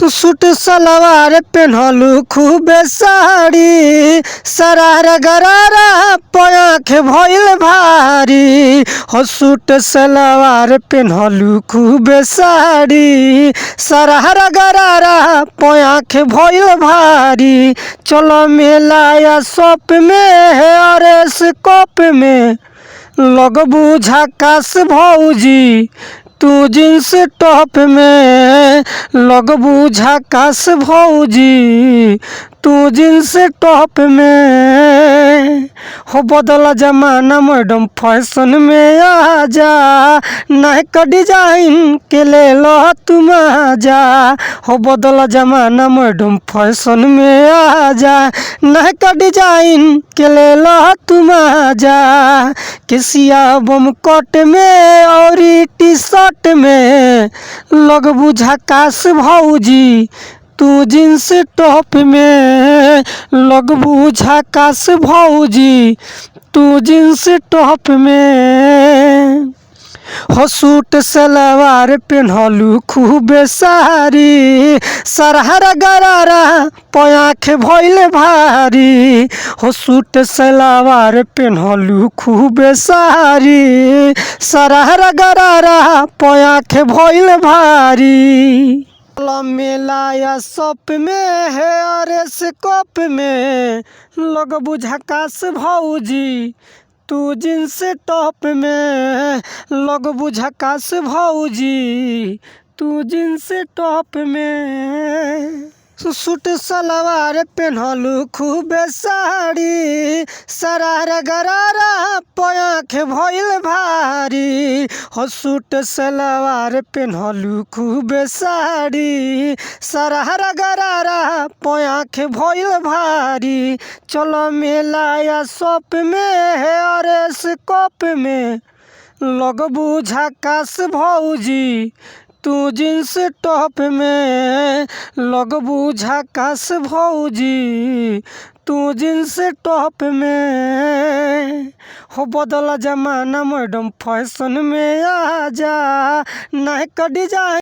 Suit सलवार पेन्हलू खूबे साड़ी सरारा गरारा पयाख भइल भारी हो। सूट सलवार पेन्हलू खूबे साड़ी सरारा गरारा पयाख भइल भारी। चलो मेला या शॉप में है अरेस कप में लगबू झकास भौजी तू जींस टॉप में लगबू झकास भौजी तू जींस टॉप में हो। बदला जमाना मैडम फैशन में आ जा नए का डिजाइन के ले लो तुम आ जा हो। बदला जमाना मैडम फैशन में आ जा नए का डिजाइन के ले लो तुम आ जा। केसिया बम कट में और टी शर्ट में लगबू झकास भौजी तू जींस टॉप में लगबू झकास भौजी तू जींस टॉप में हो। सूट सलवार पेन्हलू खूबे साड़ी सरारा गरारा पयाख भइल भारी हो। सूट सलवार पेन्हलू खूबे साड़ी सरारा गरारा पयाख भइल भारी। मेला या शॉप में है अरेस कप में लगबू झकास भौजी तू जींस टॉप में लगबू झकास भौजी तू जींस टॉप में। सूट सलवार पेन्हलू खूबे साड़ी सरारा गरारा पयाख भइल भारी हो। सूट सलवार पेन्हलू खूबे साड़ी सरारा गरारा पयाख भइल भारी। चलो मेला या शॉप में है अरेस कप में लगबू झकास भौजी तू जींस टॉप में लगबू झकास भौजी तू जींस टॉप में हो। बदला जमाना मैडम फैशन में आ जा नए का डिजाइन